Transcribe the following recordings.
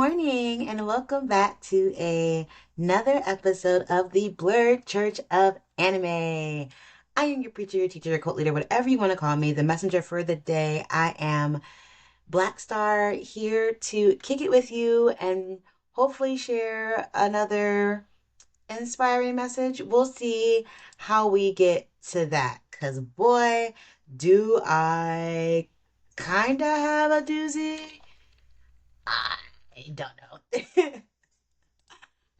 morning, and welcome back to another episode of the Blerd Church of Anime. I am your preacher, your teacher, your cult leader, whatever you want to call me, the messenger for the day. I am Black Star here to kick it with you and hopefully share another inspiring message. We'll see how we get to that, because boy, do I kind of have a doozy. I don't know.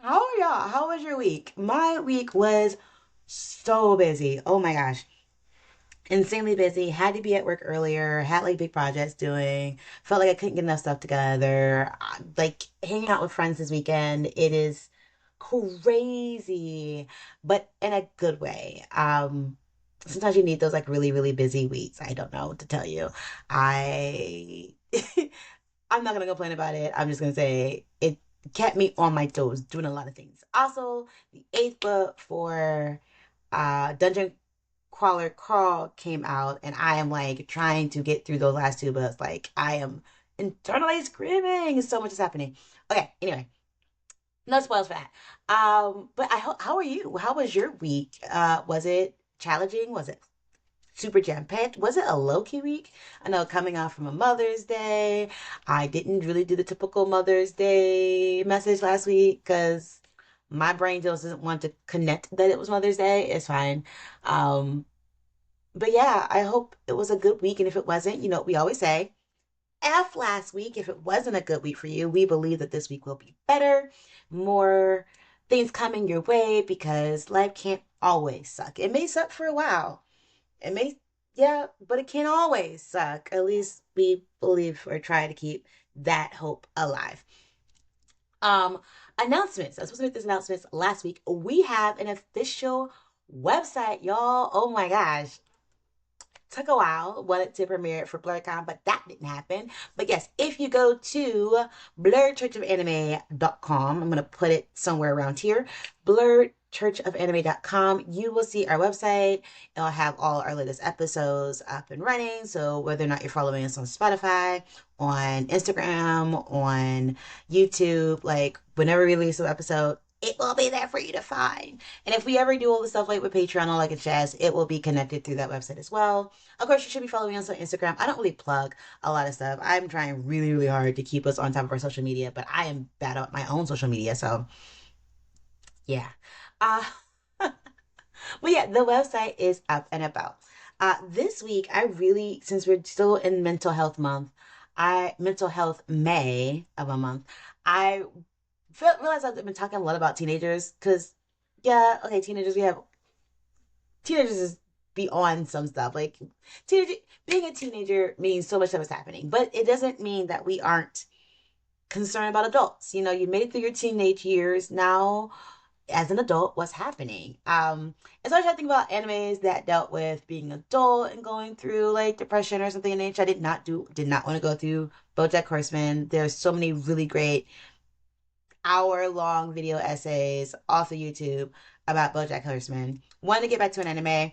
How are y'all? How was your week? My week was so busy. Oh my gosh. Insanely busy. Had to be at work earlier. Had like big projects doing. Felt like I couldn't get enough stuff together. Like hanging out with friends this weekend. It is crazy, but in a good way. Sometimes you need those like really, really busy weeks. I don't know what to tell you. I I'm not gonna complain about it. I'm just gonna say it kept me on my toes, doing a lot of things. Also, the eighth book for Dungeon Crawler Crawl came out, and I am like trying to get through those last two books. Like I am internally screaming. So much is happening. Okay, anyway, no spoils for that. But how are you? How was your week? Was it challenging? Was it super jam packed? Was it a low key week? I know coming off from a Mother's Day, I didn't really do the typical Mother's Day message last week because my brain just doesn't want to connect that it was Mother's Day. It's fine. But yeah, I hope it was a good week. And if it wasn't, you know what we always say. F last week. If it wasn't a good week for you, we believe that this week will be better. More things coming your way because life can't always suck. It may suck for a while. It may, yeah, but it can't always suck. At least we believe or try to keep that hope alive. Um, Announcements. I was supposed to make this announcements last week. We have an official website, y'all. Oh my gosh. Took a while, wanted to premiere it for BlerdCon, but that didn't happen. But yes, if you go to blerdchurchofanime.com, I'm going to put it somewhere around here, blerdchurchofanime.com, you will see our website. It'll have all our latest episodes up and running. So whether or not you're following us on Spotify, on Instagram, on YouTube, like whenever we release an episode, it will be there for you to find. And if we ever do all the stuff like with Patreon or like a jazz, it will be connected through that website as well. Of course, you should be following us on Instagram. I don't really plug a lot of stuff. I'm trying really, really hard to keep us on top of our social media, but I am bad at my own social media. So yeah. Uh, but yeah, the website is up and about. This week, I really, since we're still in mental health month, mental health May of a month, I realized I've been talking a lot about teenagers because, yeah, okay, teenagers is beyond some stuff. Like, teenager, being a teenager means so much stuff is happening, but it doesn't mean that we aren't concerned about adults. You know, you made it through your teenage years. Now, as an adult, what's happening? And so I tried to think about animes that dealt with being an adult and going through like depression or something in nature. Did not want to go through BoJack Horseman. There's so many really great hour-long video essays off of YouTube about BoJack Horseman. Wanted to get back to an anime, and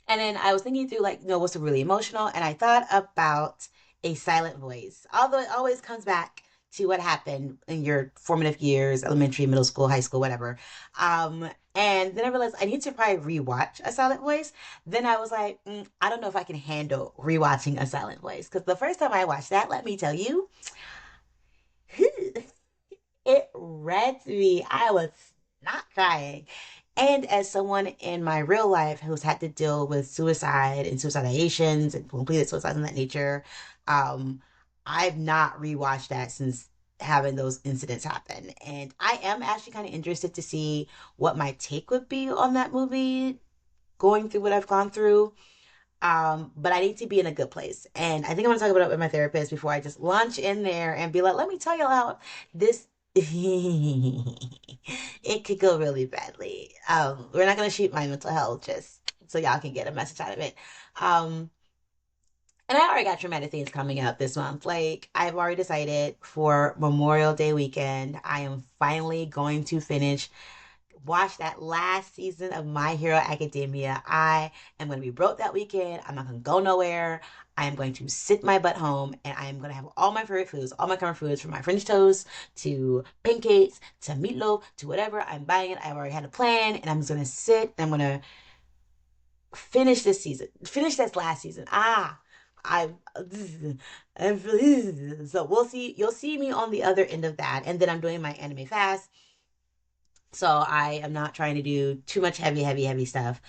then I was thinking through like, what's really emotional, and I thought about A Silent Voice. Although it always comes back to what happened in your formative years, elementary, middle school, high school, whatever. And then I realized I need to probably rewatch A Silent Voice. Then I was like, I don't know if I can handle rewatching A Silent Voice because the first time I watched that, let me tell you, it wrecked me. I was not crying. And as someone in my real life who's had to deal with suicide and suicide ideations and completed suicides in that nature, um, I've not rewatched that since having those incidents happen. And I am actually kind of interested to see what my take would be on that movie, going through what I've gone through. But I need to be in a good place. And I think I'm gonna talk about it with my therapist before I just launch in there and be like, let me tell y'all how this it could go really badly. We're not gonna shoot my mental health just so y'all can get a message out of it. Um, and I already got traumatic things coming up this month. Like I've already decided for Memorial Day weekend, I am finally going to finish watch that last season of My Hero Academia. I am going to be broke that weekend. I'm not going to go nowhere. I am going to sit my butt home and I am going to have all my favorite foods, all my comfort foods, from my French toast to pancakes to meatloaf to whatever. I'm buying it. I've already had a plan and I'm just going to sit and I'm going to finish this season, finish this last season. I, so we'll see. You'll see me on the other end of that, and then I'm doing my anime fast. So I am not trying to do too much heavy stuff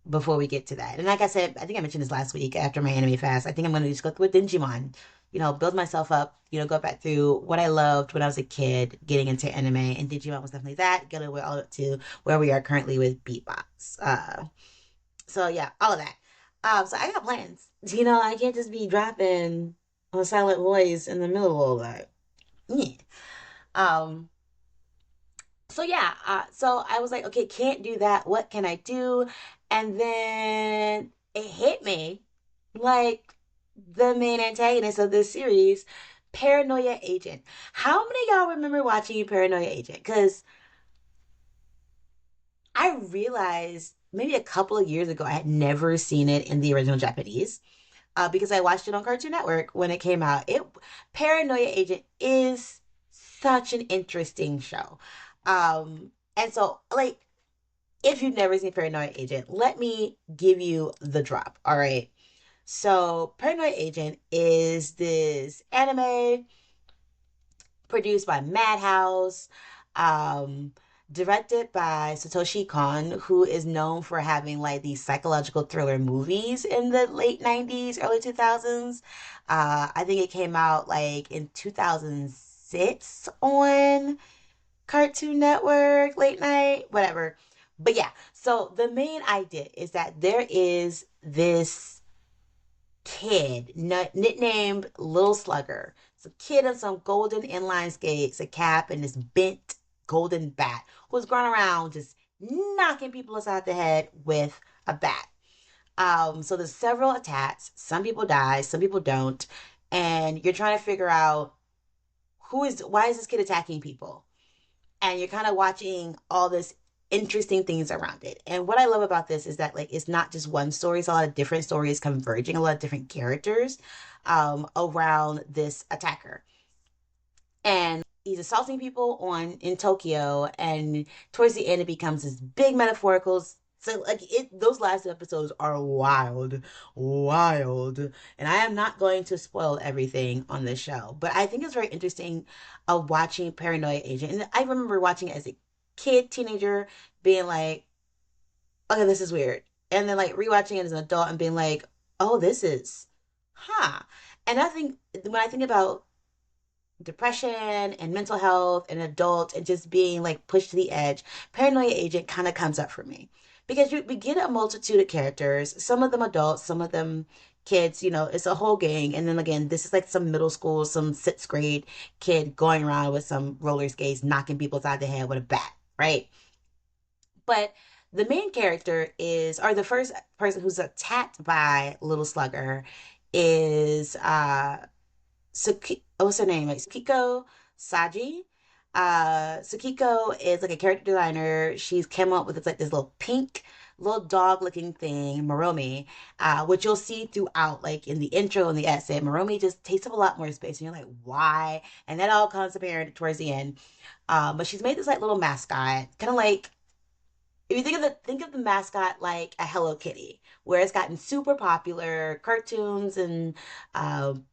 before we get to that. And like I said, I think I mentioned this last week after my anime fast. I think I'm going to just go through with Digimon. Build myself up. Go back through what I loved when I was a kid, getting into anime, and Digimon was definitely that. Get all up to where we are currently with Beatbox. So yeah, all of that. So I got plans. I can't just be dropping a silent voice in the middle of all that. Yeah. Um, so yeah, so I was like, okay, can't do that. What can I do? And then it hit me like the main antagonist of this series, Paranoia Agent. How many of y'all remember watching Paranoia Agent? Because I realized maybe a couple of years ago I had never seen it in the original Japanese. Because I watched it on Cartoon Network when it came out. It Paranoia Agent is such an interesting show. And so like if you've never seen Paranoia Agent, let me give you the drop. All right. So Paranoia Agent is this anime produced by Madhouse, um, directed by Satoshi Kon, who is known for having like these psychological thriller movies in the late 90s, early 2000s. I think it came out like in 2006 on Cartoon Network, late night, whatever. But yeah, so the main idea is that there is this kid nicknamed Little Slugger. It's a kid in some golden inline skates, a cap, and this bent golden bat who's going around just knocking people inside the head with a bat. So there's several attacks. Some people die, some people don't, and you're trying to figure out why is this kid attacking people? And you're kind of watching all this interesting things around it. And what I love about this is that like it's not just one story, it's a lot of different stories converging, a lot of different characters around this attacker. And he's assaulting people on in Tokyo, and towards the end it becomes this big metaphorical. So like those last episodes are wild, wild, and I am not going to spoil everything on this show, but I think it's very interesting watching Paranoia Agent, and I remember watching it as a kid, teenager, being like, okay, this is weird, and then like rewatching it as an adult and being like, oh, this is, huh, and I think when I think about depression and mental health and adult and just being like pushed to the edge, Paranoia Agent kind of comes up for me because we get a multitude of characters, some of them adults, some of them kids, it's a whole gang. And then again, this is like some middle school, some sixth grade kid going around with some roller skates, knocking people inside the head with a bat, right? But the main character is, or the first person who's attacked by Little Slugger is what's her name? Like Sukiko Saji. Sukiko is like a character designer. She's come up with this little pink little dog looking thing, Moromi, which you'll see throughout, like in the intro and the essay. Moromi just takes up a lot more space, and you're like, why? And that all comes apparent towards the end. But she's made this like little mascot, kind of like if you think of the mascot like a Hello Kitty, where it's gotten super popular, cartoons and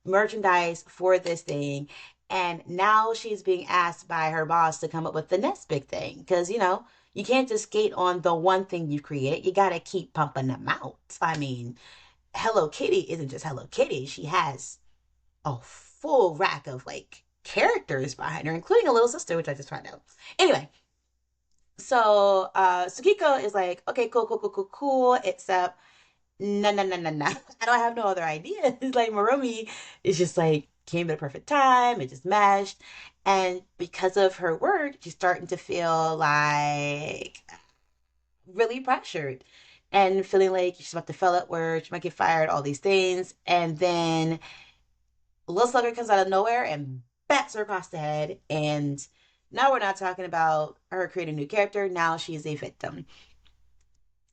merchandise for this thing, and now she's being asked by her boss to come up with the next big thing because you can't just skate on the one thing you created. You gotta keep pumping them out. I mean, Hello Kitty isn't just Hello Kitty; she has a full rack of like characters behind her, including a little sister, which I just found out. Anyway, so Sukiko is like, okay, cool, except no. I don't have no other ideas. It's like Maromi is just like came at a perfect time, it just meshed. And because of her work, she's starting to feel like really pressured and feeling like she's about to fail at work, she might get fired, all these things. And then Lil Slugger comes out of nowhere and bats her across the head, and Now we're not talking about her creating a new character. Now she's a victim.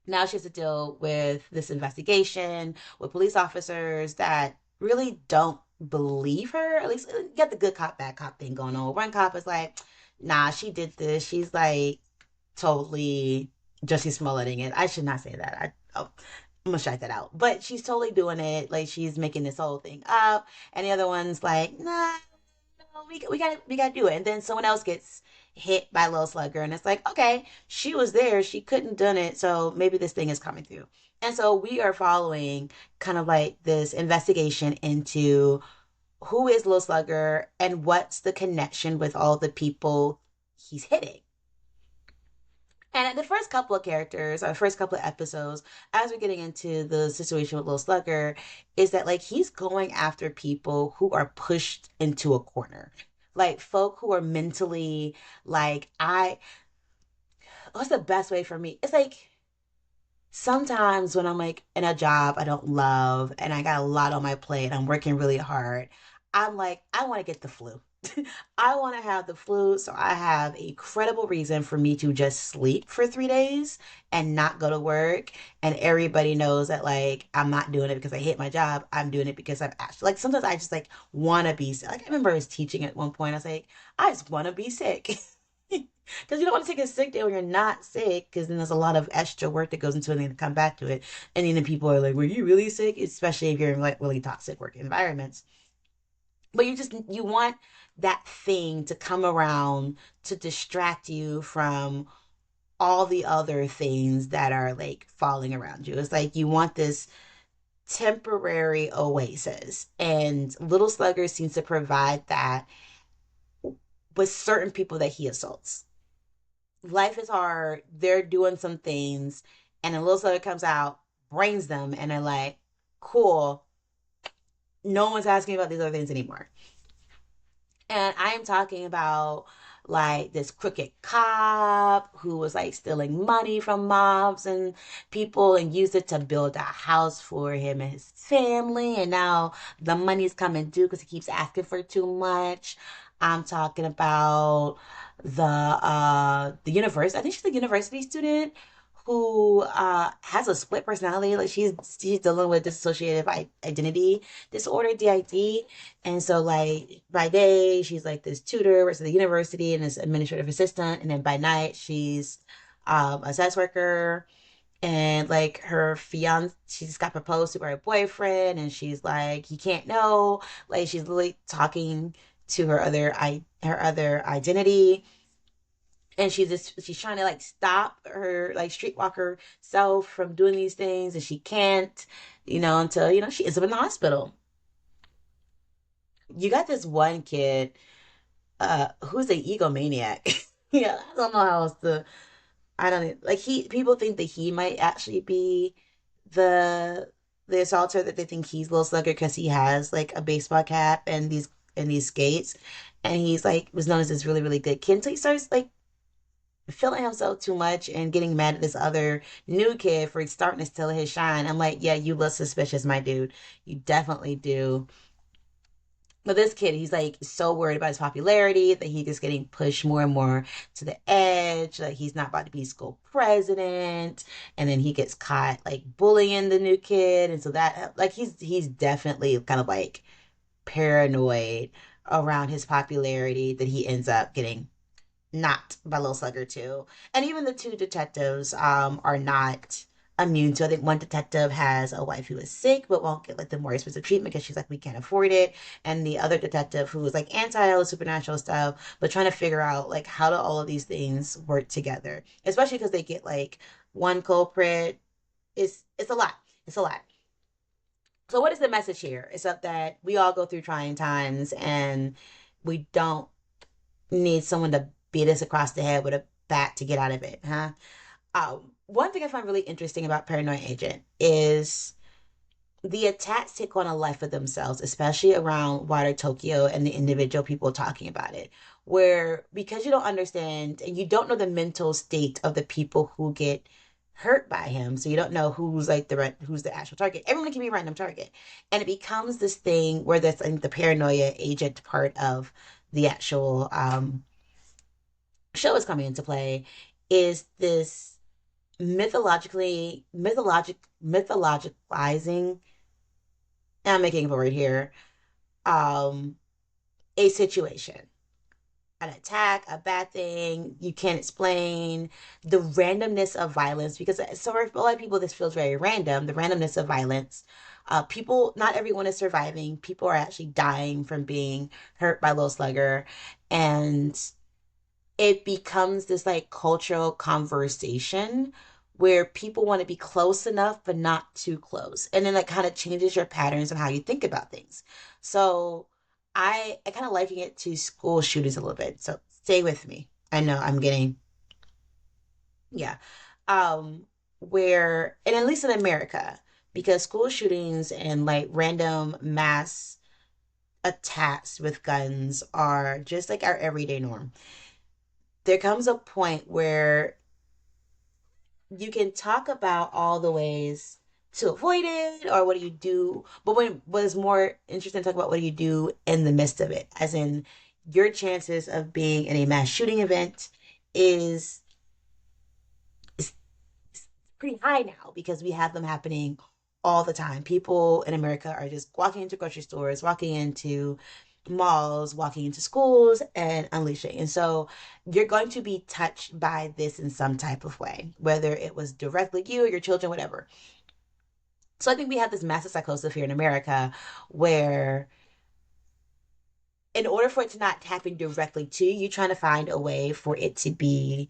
Now she has to deal with this investigation with police officers that really don't believe her. At least you got the good cop, bad cop thing going on. One cop is like, nah, she did this. She's like totally Jussie Smolletting it. I should not say that. I'm gonna strike that out. But she's totally doing it. Like she's making this whole thing up. And the other one's like, nah, no, we gotta do it. And then someone else gets hit by Lil Slugger, and it's like, okay, she was there, she couldn't done it, so maybe this thing is coming through. And so we are following kind of like this investigation into who is Lil Slugger and what's the connection with all the people he's hitting. And the first couple of characters, or first couple of episodes, as we're getting into the situation with Lil Slugger, is that like he's going after people who are pushed into a corner. Like folk who are mentally like what's the best way for me? It's like sometimes when I'm like in a job I don't love and I got a lot on my plate, I'm working really hard, I'm like, I want to get the flu. I want to have the flu so I have a credible reason for me to just sleep for 3 days and not go to work. And everybody knows that like I'm not doing it because I hate my job. I'm doing it because I'm actually like sometimes I just like want to be sick. Like I remember I was teaching at one point. I was like, I just want to be sick. Because you don't want to take a sick day when you're not sick, because then there's a lot of extra work that goes into it and to come back to it. And then people are like, were you really sick? Especially if you're in like really toxic work environments. But you want that thing to come around to distract you from all the other things that are like falling around you. It's like you want this temporary oasis. And Little Slugger seems to provide that with certain people that he assaults. Life is hard. They're doing some things, and a little Slugger comes out, brains them, and they're like, cool. No one's asking about these other things anymore. And I'm talking about like this crooked cop who was like stealing money from mobs and people and used it to build a house for him and his family. And now the money's coming due because he keeps asking for too much. I'm talking about the university. I think she's a university student who has a split personality. Like she's dealing with dissociative identity disorder, DID. And so, like, by day, she's like this tutor, works at the university and this administrative assistant. And then by night, she's a sex worker. And like her fiance, she's got proposed to by her boyfriend. And she's like, he can't know. Like, she's literally talking to her other identity. And she's trying to like stop her like streetwalker self from doing these things. And she can't, until, she ends up in the hospital. You got this one kid who's an egomaniac. Yeah, I don't know how else to. I don't like he. People think that he might actually be the the assaulter. That they think he's Little Slugger because he has like a baseball cap and these skates, and he's like was known as this really really good kid. So he starts like feeling himself too much and getting mad at this other new kid for starting to steal his shine. I'm like, yeah, you look suspicious, my dude. You definitely do. But this kid, he's like so worried about his popularity that he's just getting pushed more and more to the edge. Like he's not about to be school president, and then he gets caught like bullying the new kid, and so that like he's definitely kind of like paranoid around his popularity that he ends up getting not by Lil Slugger too. And even the two detectives are not immune to. I think one detective has a wife who is sick but won't get like the more expensive treatment because she's like we can't afford it. And the other detective who is like anti all the supernatural stuff but trying to figure out like how do all of these things work together. Especially because they get like one culprit. It's a lot. It's a lot. So what is the message here? It's up that we all go through trying times and we don't need someone to beat us across the head with a bat to get out of it, huh? One thing I find really interesting about Paranoia Agent is the attacks take on a life of themselves, especially around wider Tokyo and the individual people talking about it. Where because you don't understand and you don't know the mental state of the people who get hurt by him, so you don't know who's like who's the actual target. Everyone can be a random target, and it becomes this thing where that's I think the paranoia agent part of the actual show is coming into play is this mythologicalizing, and I'm making up a word here, um, a situation, an attack, a bad thing you can't explain, the randomness of violence. Because so for a lot of people, this feels very random. The randomness of violence. People, not everyone is surviving. People are actually dying from being hurt by Little Slugger, and it becomes this like cultural conversation where people want to be close enough but not too close, and then that kind of changes your patterns of how you think about things. So I kind of liken it to school shootings a little bit, so stay with me. I know I'm getting, yeah, um where, and at least in America, because school shootings and like random mass attacks with guns are just like our everyday norm. There comes a point where you can talk about all the ways to avoid it or what do you do, but when what is more interesting to talk about, what do you do in the midst of it, as in your chances of being in a mass shooting event is, is pretty high now because we have them happening all the time. People in America are just walking into grocery stores, walking into malls, walking into schools, and unleashing. And so you're going to be touched by this in some type of way, whether it was directly you or your children, whatever. So I think we have this massive psychosis here in America where, in order for it to not happen directly to you, you're trying to find a way for it to be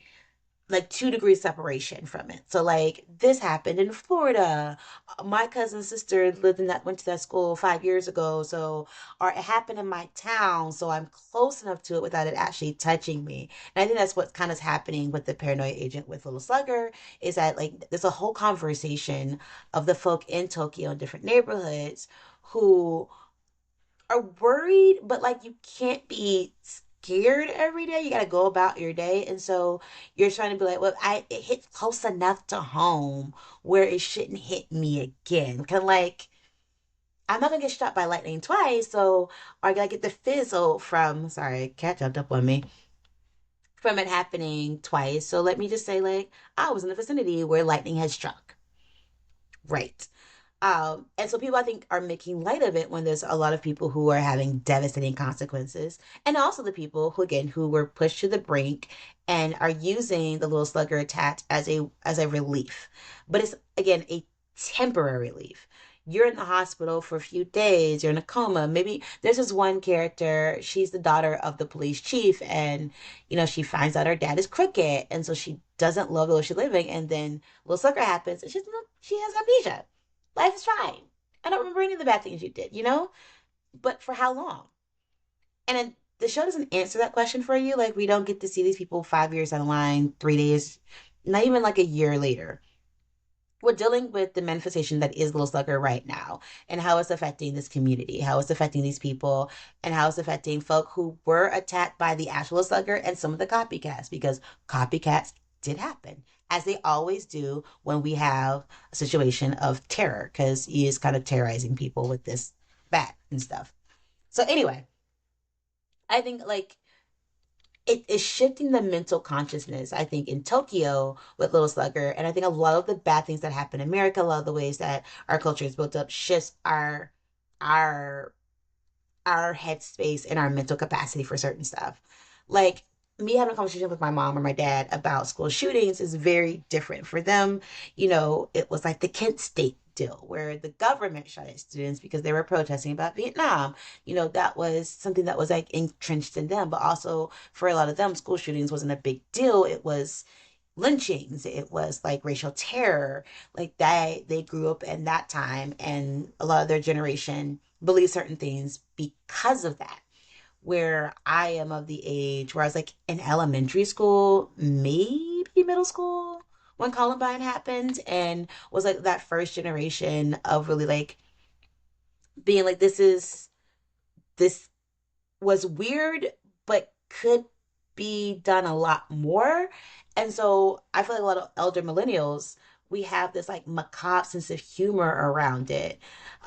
like 2 degrees separation from it. So like this happened in Florida. My cousin's sister lived in that went to that school 5 years ago. So, or it happened in my town. So I'm close enough to it without it actually touching me. And I think that's what kind of happening with the Paranoia Agent with Little Slugger, is that like there's a whole conversation of the folk in Tokyo in different neighborhoods who are worried, but like you can't be scared every day. You got to go about your day, and so you're trying to be like, well, I it hit close enough to home where it shouldn't hit me again. Kind of like I'm not gonna get struck by lightning twice, so or I gotta get the fizzle from. Sorry, cat jumped up on me. From it happening twice, so let me just say, like, I was in the vicinity where lightning had struck. Right. And so people, I think, are making light of it when there's a lot of people who are having devastating consequences, and also the people who, again, who were pushed to the brink and are using the little slugger attack as a relief. But it's again a temporary relief. You're in the hospital for a few days. You're in a coma. Maybe there's this one character. She's the daughter of the police chief, and she finds out her dad is crooked, and so she doesn't love the way she's living. And then little sucker happens, and she has amnesia. Life is fine. I don't remember any of the bad things you did, But for how long? And then the show doesn't answer that question for you. Like, we don't get to see these people 5 years down the line, 3 days, not even like a year later. We're dealing with the manifestation that is Little Slugger right now, and how it's affecting this community, how it's affecting these people, and how it's affecting folk who were attacked by the actual Slugger and some of the copycats, because copycats did happen, as they always do when we have a situation of terror, because he is kind of terrorizing people with this bat and stuff. So, anyway, I think like it is shifting the mental consciousness, I think, in Tokyo with Little Slugger. And I think a lot of the bad things that happen in America, a lot of the ways that our culture is built up, shifts our our headspace and our mental capacity for certain stuff. Like me having a conversation with my mom or my dad about school shootings is very different for them. It was like the Kent State deal where the government shot at students because they were protesting about Vietnam. That was something that was like entrenched in them, but also for a lot of them, school shootings wasn't a big deal. It was lynchings, it was like racial terror, like that. They grew up in that time, and a lot of their generation believe certain things because of that. Where I am of the age where I was like in elementary school, maybe middle school, when Columbine happened, and was like that first generation of really like being like, this was weird, but could be done a lot more. And so I feel like a lot of elder millennials, we have this like macabre sense of humor around it,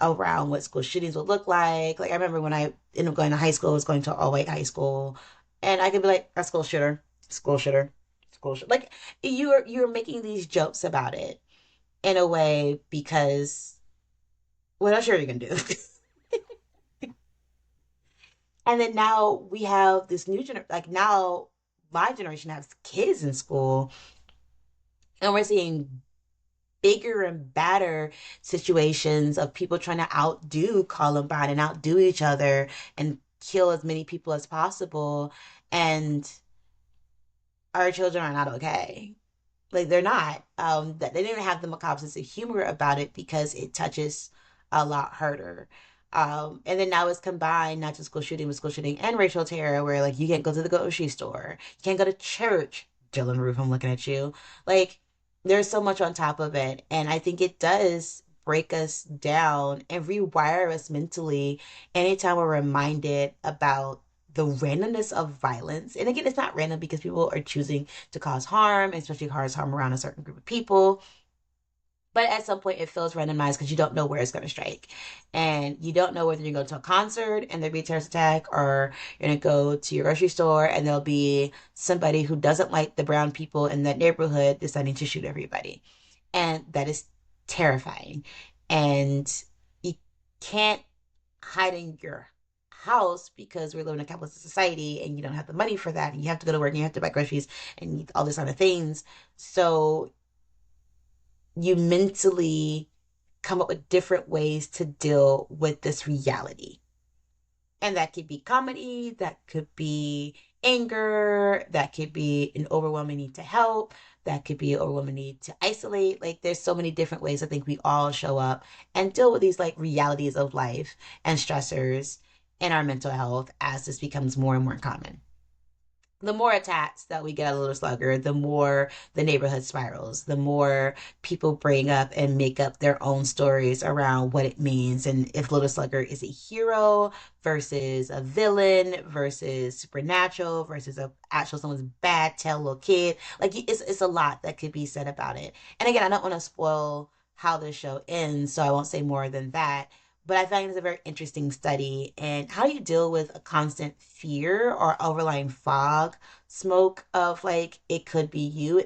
around what school shootings would look like. Like I remember when I ended up going to high school, I was going to all white high school, and I could be like, a school shooter. School shooter. School shooter. Like you're making these jokes about it in a way because what else are you gonna do? And then now we have this new generation. Like now, my generation has kids in school, and we're seeing bigger and badder situations of people trying to outdo Columbine and outdo each other and kill as many people as possible. And our children are not okay. Like they're not. That they didn't have the macabre sense of humor about it because it touches a lot harder. And then now it's combined, not just school shooting, but school shooting and racial terror, where like you can't go to the grocery store, you can't go to church. Dylan Roof, I'm looking at you. Like there's so much on top of it, and I think it does break us down and rewire us mentally anytime we're reminded about the randomness of violence. And again, it's not random because people are choosing to cause harm, especially cause harm around a certain group of people. But at some point, it feels randomized because you don't know where it's going to strike. And you don't know whether you're going to go to a concert and there'll be a terrorist attack, or you're going to go to your grocery store and there'll be somebody who doesn't like the brown people in that neighborhood deciding to shoot everybody. And that is terrifying. And you can't hide in your house because we live in a capitalist society and you don't have the money for that. And you have to go to work and you have to buy groceries and all these other things. So you mentally come up with different ways to deal with this reality. And that could be comedy, that could be anger, that could be an overwhelming need to help, that could be an overwhelming need to isolate. Like there's so many different ways I think we all show up and deal with these like realities of life and stressors in our mental health as this becomes more and more common. The more attacks that we get at Little Slugger, the more the neighborhood spirals, the more people bring up and make up their own stories around what it means. And if Little Slugger is a hero versus a villain versus supernatural versus a actual someone's bad tail little kid. Like it's a lot that could be said about it. And again, I don't want to spoil how the show ends, so I won't say more than that. But I find it's a very interesting study. And how do you deal with a constant fear or overlying fog smoke of like it could be you?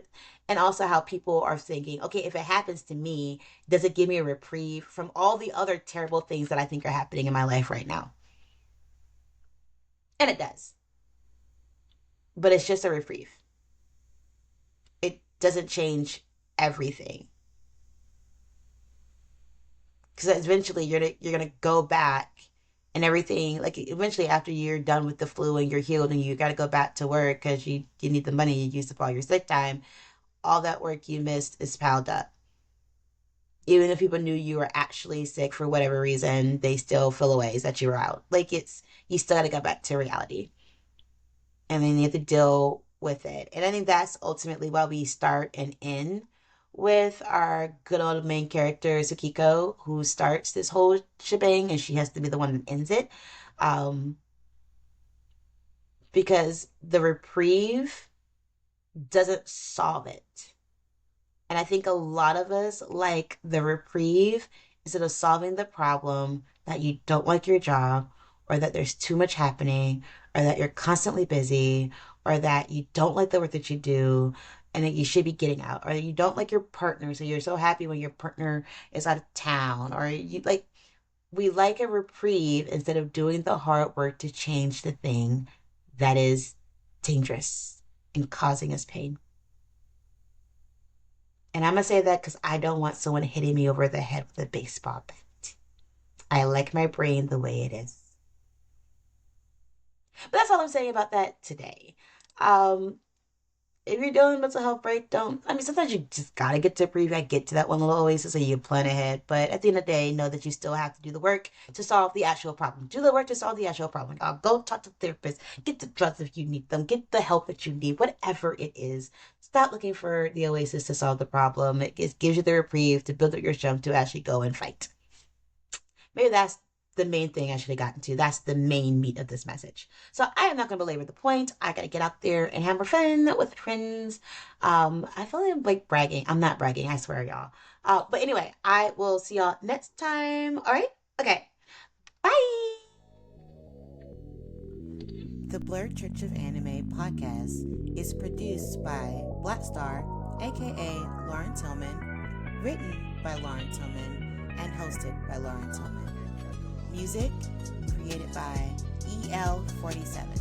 And also how people are thinking, okay, if it happens to me, does it give me a reprieve from all the other terrible things that I think are happening in my life right now? And it does. But it's just a reprieve. It doesn't change everything. Because eventually you're gonna go back and everything, like eventually after you're done with the flu and you're healed and you got to go back to work because you need the money, you used up all your sick time, all that work you missed is piled up. Even if people knew you were actually sick for whatever reason, they still feel ways that you were out. Like it's you still got to go back to reality, and then you have to deal with it. And I think that's ultimately why we start and end with our good old main character Sukiko, who starts this whole shebang, and she has to be the one that ends it. Um, because the reprieve doesn't solve it. And I think a lot of us like the reprieve instead of solving the problem that you don't like your job, or that there's too much happening, or that you're constantly busy, or that you don't like the work that you do and that you should be getting out, or you don't like your partner, so you're so happy when your partner is out of town, or you like we like a reprieve instead of doing the hard work to change the thing that is dangerous and causing us pain. And I'm gonna say that because I don't want someone hitting me over the head with a baseball bat. I like my brain the way it is. But that's all I'm saying about that today. Um, if you're dealing with mental health break, don't. I mean, sometimes you just gotta get to breathe. I get to that one little oasis so you can plan ahead. But at the end of the day, know that you still have to do the work to solve the actual problem. Do the work to solve the actual problem. Go talk to therapists. Get the drugs if you need them. Get the help that you need, whatever it is. Stop looking for the oasis to solve the problem. It gives you the reprieve to build up your strength to actually go and fight. Maybe that's the main thing I should have gotten to. That's the main meat of this message. So I am not going to belabor the point. I got to get out there and have more fun with friends. I feel like I'm like bragging. I'm not bragging, I swear, y'all. But anyway, I will see y'all next time. All right? Okay. Bye. Blerd Church of Anime podcast is produced by Black Star, aka Lauren Tillman, written by Lauren Tillman, and hosted by Lauren Tillman. Music created by EL47.